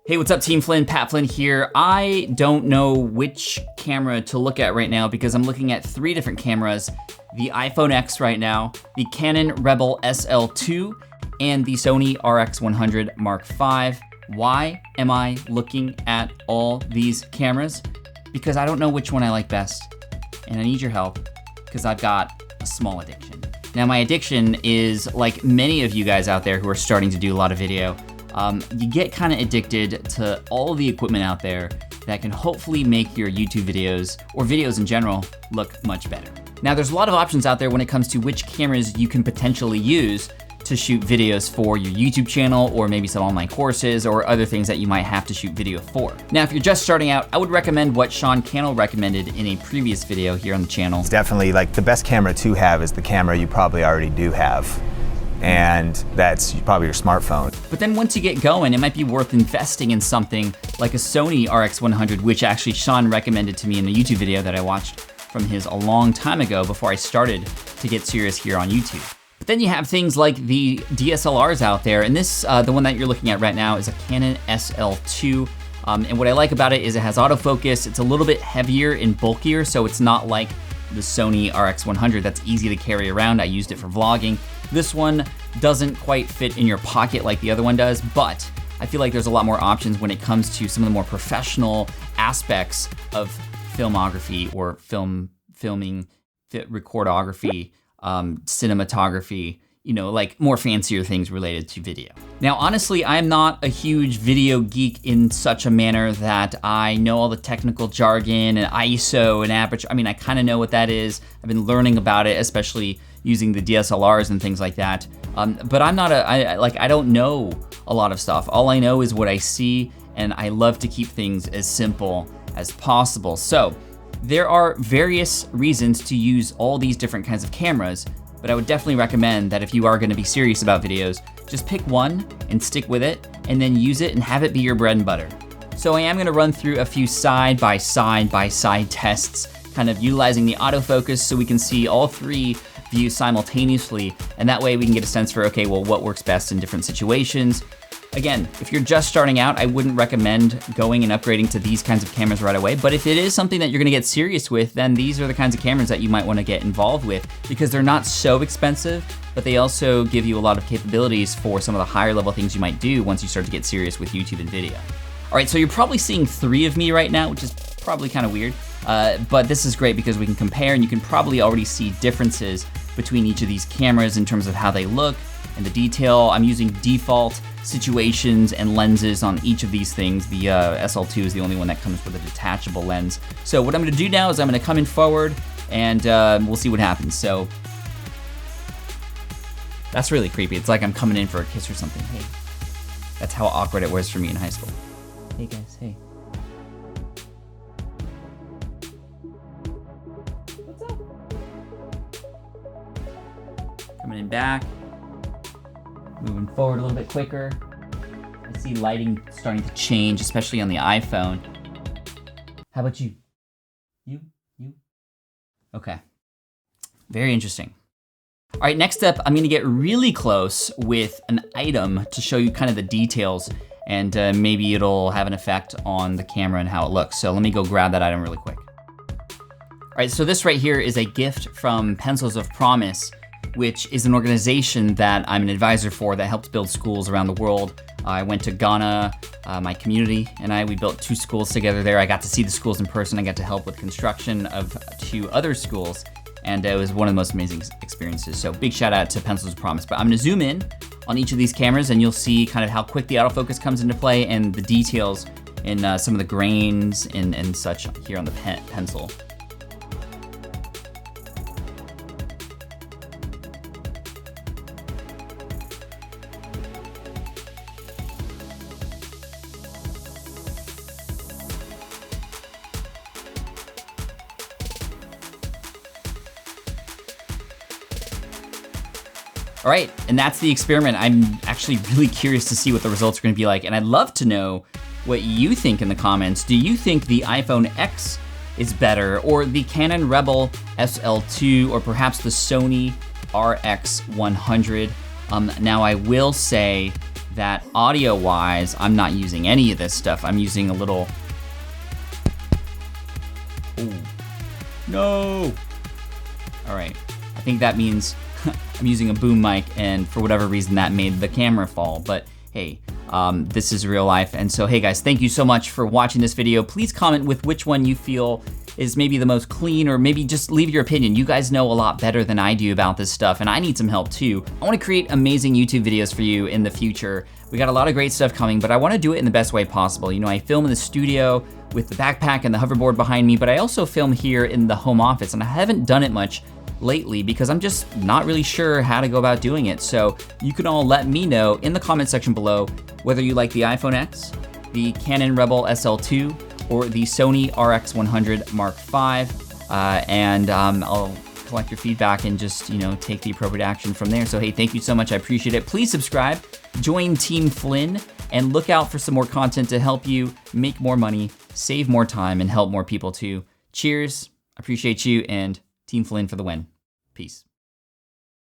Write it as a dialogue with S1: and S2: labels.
S1: Hey, what's up, Team Flynn? Pat Flynn here. I don't know which camera to look at right now because I'm looking at 3 different cameras. The iPhone X right now, the Canon Rebel SL2, and the Sony RX100 Mark V. Why am I looking at all these cameras? Because I don't know which one I like best, and I need your help because I've got a small addiction. Now, my addiction is like many of you guys out there who are starting to do a lot of video. You get kind of addicted to all of the equipment out there that can hopefully make your YouTube videos, or videos in general, look much better. Now, there's a lot of options out there when it comes to which cameras you can potentially use to shoot videos for your YouTube channel, or maybe some online courses, or other things that you might have to shoot video for. Now, if you're just starting out, I would recommend what Sean Cannell recommended in a previous video here on the channel.
S2: It's definitely like the best camera to have is the camera you probably already do have. And that's probably your smartphone.
S1: But then once you get going, it might be worth investing in something like a Sony RX100, which actually Sean recommended to me in a YouTube video that I watched from his a long time ago before I started to get serious here on YouTube. But then you have things like the DSLRs out there, and this, the one that you're looking at right now, is a Canon SL2. And what I like about it is it has autofocus. It's a little bit heavier and bulkier, so it's not like the Sony RX100 that's easy to carry around. I used it for vlogging. This one doesn't quite fit in your pocket like the other one does, but I feel like there's a lot more options when it comes to some of the more professional aspects of filmography or filming, recordography, cinematography, you know, like more fancier things related to video. Now, honestly, I'm not a huge video geek in such a manner that I know all the technical jargon and ISO and aperture. I mean, I kind of know what that is. I've been learning about it, especially using the DSLRs and things like that. But I'm not I don't know a lot of stuff. All I know is what I see, and I love to keep things as simple as possible. So there are various reasons to use all these different kinds of cameras, but I would definitely recommend that if you are gonna be serious about videos, just pick one and stick with it, and then use it and have it be your bread and butter. So I am gonna run through a few side-by-side tests, kind of utilizing the autofocus so we can see all 3 views simultaneously, and that way we can get a sense for, okay, well, what works best in different situations. Again, if you're just starting out, I wouldn't recommend going and upgrading to these kinds of cameras right away, but if it is something that you're gonna get serious with, then these are the kinds of cameras that you might wanna get involved with, because they're not so expensive, but they also give you a lot of capabilities for some of the higher level things you might do once you start to get serious with YouTube and video. All right, so you're probably seeing 3 of me right now, which is probably kind of weird, but this is great because we can compare, and you can probably already see differences between each of these cameras in terms of how they look and the detail. I'm using default situations and lenses on each of these things. The SL2 is the only one that comes with a detachable lens. So what I'm gonna do now is I'm gonna come in forward, and we'll see what happens. So that's really creepy. It's like I'm coming in for a kiss or something. Hey, that's how awkward it was for me in high school. Hey guys, hey. What's up? Coming in back. Moving forward a little bit quicker. I see lighting starting to change, especially on the iPhone. How about you? You? Okay. Very interesting. All right, next up, I'm gonna get really close with an item to show you kind of the details, and maybe it'll have an effect on the camera and how it looks. So let me go grab that item really quick. All right, so this right here is a gift from Pencils of Promise, which is an organization that I'm an advisor for that helps build schools around the world. I went to Ghana, my community and we built 2 schools together there. I got to see the schools in person. I got to help with construction of 2 other schools, and it was one of the most amazing experiences. So big shout out to Pencils of Promise. But I'm gonna zoom in on each of these cameras, and you'll see kind of how quick the autofocus comes into play and the details in some of the grains and such here on the pencil. All right, and that's the experiment. I'm actually really curious to see what the results are gonna be like, and I'd love to know what you think in the comments. Do you think the iPhone X is better, or the Canon Rebel SL2, or perhaps the Sony RX100? Now I will say that audio-wise, I'm not using any of this stuff. I'm using a little... Ooh. No! All right, I think that means I'm using a boom mic, and for whatever reason that made the camera fall, but hey, this is real life. And so, hey guys, thank you so much for watching this video. Please comment with which one you feel is maybe the most clean, or maybe just leave your opinion. You guys know a lot better than I do about this stuff, and I need some help too. I wanna create amazing YouTube videos for you in the future. We got a lot of great stuff coming, but I wanna do it in the best way possible. You know, I film in the studio with the backpack and the hoverboard behind me, but I also film here in the home office, and I haven't done it much lately because I'm just not really sure how to go about doing it. So you can all let me know in the comment section below whether you like the iPhone X, the Canon Rebel SL2, or the Sony RX100 Mark V, and I'll collect your feedback and just, you know, take the appropriate action from there. So hey, thank you so much, I appreciate it. Please subscribe, join Team Flynn, and look out for some more content to help you make more money, save more time, and help more people too. Cheers, appreciate you, and Team Flynn for the win. Peace.